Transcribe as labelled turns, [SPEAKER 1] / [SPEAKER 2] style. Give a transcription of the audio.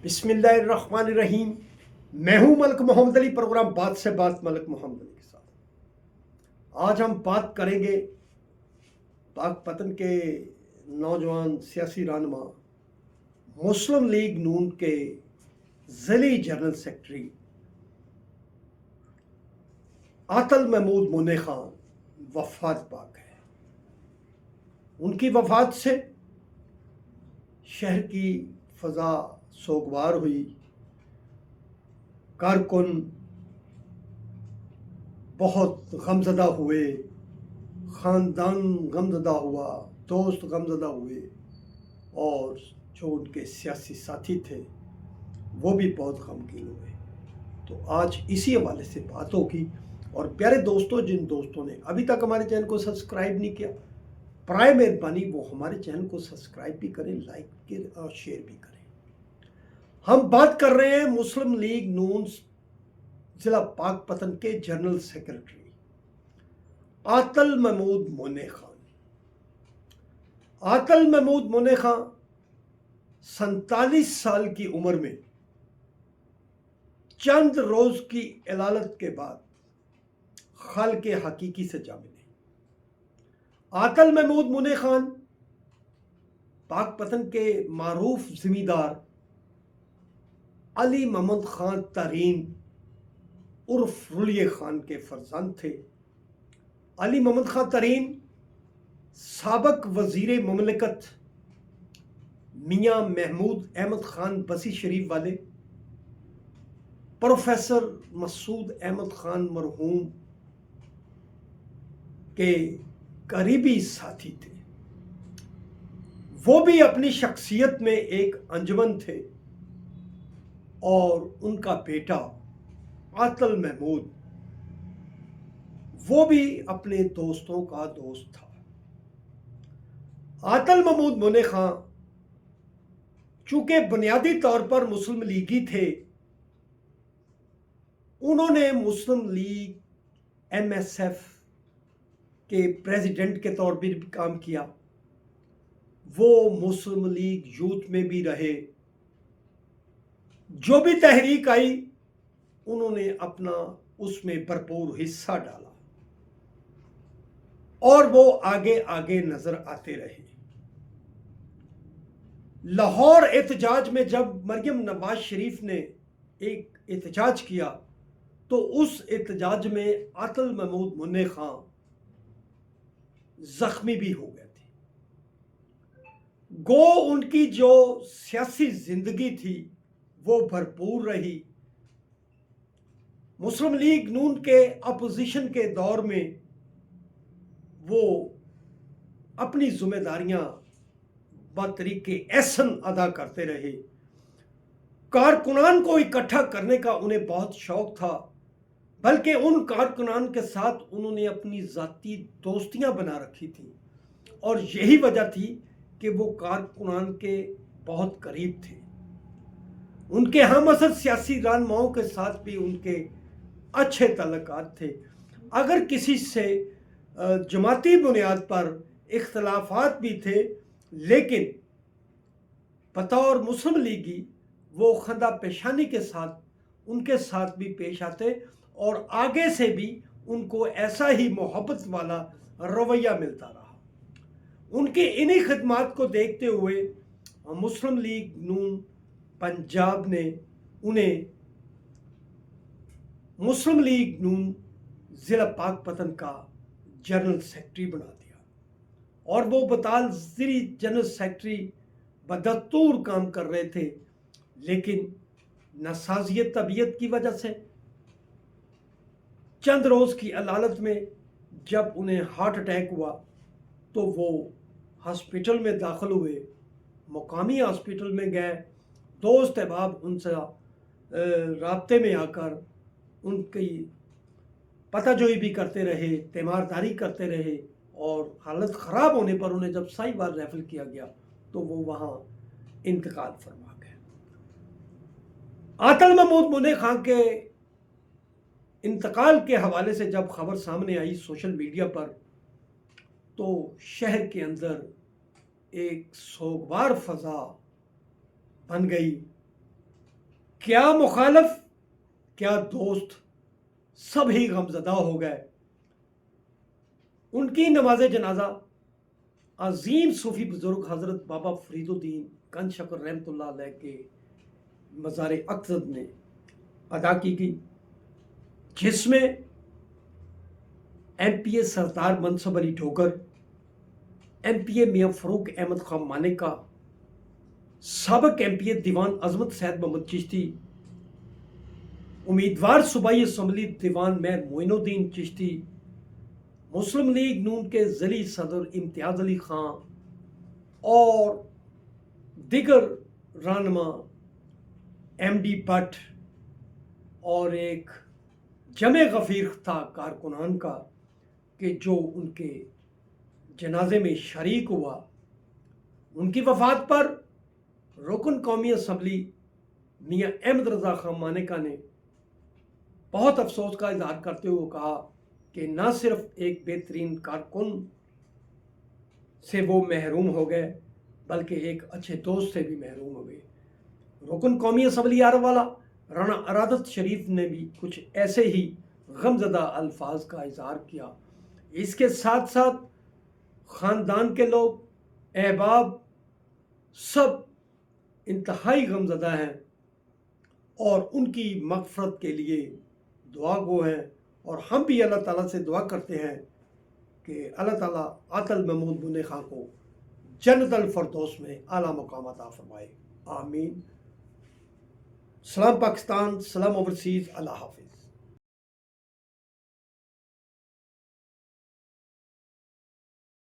[SPEAKER 1] بسم اللہ الرحمن الرحیم۔ میں ہوں ملک محمد علی، پروگرام بات سے بات ملک محمد علی کے ساتھ۔ آج ہم بات کریں گے پاک پتن کے نوجوان سیاسی رہنما مسلم لیگ نون کے ضلعی جنرل سیکرٹری عاطل محمود مونے خان وفات پاک ہے۔ ان کی وفات سے شہر کی فضا سوگوار ہوئی، کارکن بہت غمزدہ ہوئے، خاندان غمزدہ ہوا، دوست غمزدہ ہوئے، اور جو ان کے سیاسی ساتھی تھے وہ بھی بہت غمگین ہوئے۔ تو آج اسی حوالے سے بات ہوگی۔ اور پیارے دوستوں، جن دوستوں نے ابھی تک ہمارے چینل کو سبسکرائب نہیں کیا، برائے مہربانی وہ ہمارے چینل کو سبسکرائب بھی کریں، لائک کریں اور شیئر بھی کریں۔ ہم بات کر رہے ہیں مسلم لیگ نون ضلع پاک پتن کے جنرل سیکرٹری عاطل محمود مونے خان۔ عاطل محمود مونے خان 47 سال کی عمر میں چند روز کی علالت کے بعد خالق حقیقی سے جا ملے۔ عاطل محمود مونے خان پاک پتن کے معروف زمیندار علی محمد خان ترین عرف رلیے خان کے فرزند تھے۔ علی محمد خان ترین سابق وزیر مملکت میاں محمود احمد خان بسی شریف والے، پروفیسر مسعود احمد خان مرحوم کے قریبی ساتھی تھے۔ وہ بھی اپنی شخصیت میں ایک انجمن تھے، اور ان کا بیٹا عاطل محمود وہ بھی اپنے دوستوں کا دوست تھا۔ عاطل محمود مونے خان چونکہ بنیادی طور پر مسلم لیگی تھے، انہوں نے مسلم لیگ MSF کے پریزیڈنٹ کے طور پر بھی کام کیا، وہ مسلم لیگ یوتھ میں بھی رہے، جو بھی تحریک آئی انہوں نے اپنا اس میں بھرپور حصہ ڈالا، اور وہ آگے آگے نظر آتے رہے۔ لاہور احتجاج میں جب مریم نواز شریف نے ایک احتجاج کیا تو اس احتجاج میں عاطل محمود مونے خان زخمی بھی ہو گئے تھے۔ گو ان کی جو سیاسی زندگی تھی وہ بھرپور رہی۔ مسلم لیگ نون کے اپوزیشن کے دور میں وہ اپنی ذمہ داریاں بطریق احسن ادا کرتے رہے۔ کارکنان کو اکٹھا کرنے کا انہیں بہت شوق تھا، بلکہ ان کارکنان کے ساتھ انہوں نے اپنی ذاتی دوستیاں بنا رکھی تھیں، اور یہی وجہ تھی کہ وہ کارکنان کے بہت قریب تھے۔ ان کے ہم اصل سیاسی رہنماؤں کے ساتھ بھی ان کے اچھے تعلقات تھے۔ اگر کسی سے جماعتی بنیاد پر اختلافات بھی تھے، لیکن بطور مسلم لیگی وہ خندہ پیشانی کے ساتھ ان کے ساتھ بھی پیش آتے، اور آگے سے بھی ان کو ایسا ہی محبت والا رویہ ملتا رہا۔ ان کی انہی خدمات کو دیکھتے ہوئے مسلم لیگ نون پنجاب نے انہیں مسلم لیگ نون ضلع پاک پتن کا جنرل سیکرٹری بنا دیا، اور وہ بطور ضلعی جنرل سیکرٹری بدستور کام کر رہے تھے، لیکن ناسازی طبیعت کی وجہ سے چند روز کی علالت میں جب انہیں ہارٹ اٹیک ہوا تو وہ ہاسپٹل میں داخل ہوئے۔ مقامی ہاسپٹل میں گئے، دوست احباب ان سے رابطے میں آ کر ان کی پتہ جوئی بھی کرتے رہے، تیمارداری کرتے رہے، اور حالت خراب ہونے پر انہیں جب ساہیوال ریفر کیا گیا تو وہ وہاں انتقال فرما گئے۔ عاطل محمود مونے خان کے انتقال کے حوالے سے جب خبر سامنے آئی سوشل میڈیا پر، تو شہر کے اندر ایک سوگوار فضا بن گئی۔ کیا مخالف کیا دوست سب ہی غمزدہ ہو گئے۔ ان کی نماز جنازہ عظیم صوفی بزرگ حضرت بابا فرید الدین گنج شکر رحمۃ اللہ علیہ کے مزار اقصد میں ادا کی گئی، جس میں ایم پی اے سردار منصب علی ڈھوگر، ایم پی اے میاں فاروق احمد خان مانیکا، سابق ایم پی اے دیوان عظمت سید محمد چشتی، امیدوار صوبائی اسمبلی دیوان میر معین الدین چشتی، مسلم لیگ نون کے ضلعی صدر امتیاز علی خان اور دیگر رہنما ایم ڈی بٹ اور ایک جمع غفیر تھا کارکنان کا کہ جو ان کے جنازے میں شریک ہوا۔ ان کی وفات پر رکن قومی اسمبلی میاں احمد رضا خان مانیکا نے بہت افسوس کا اظہار کرتے ہوئے کہا کہ نہ صرف ایک بہترین کارکن سے وہ محروم ہو گئے بلکہ ایک اچھے دوست سے بھی محروم ہو گئے۔ رکن قومی اسمبلی آروالا رانا ارادت شریف نے بھی کچھ ایسے ہی غمزدہ الفاظ کا اظہار کیا۔ اس کے ساتھ ساتھ خاندان کے لوگ، احباب سب انتہائی غمزدہ ہیں اور ان کی مغفرت کے لیے دعا گو ہیں، اور ہم بھی اللہ تعالیٰ سے دعا کرتے ہیں کہ اللہ تعالیٰ عاطل محمود بنے خان کو جنت الفردوس میں اعلیٰ مقام عطا فرمائے، آمین۔ سلام پاکستان، سلام اوورسیز، اللہ حافظ۔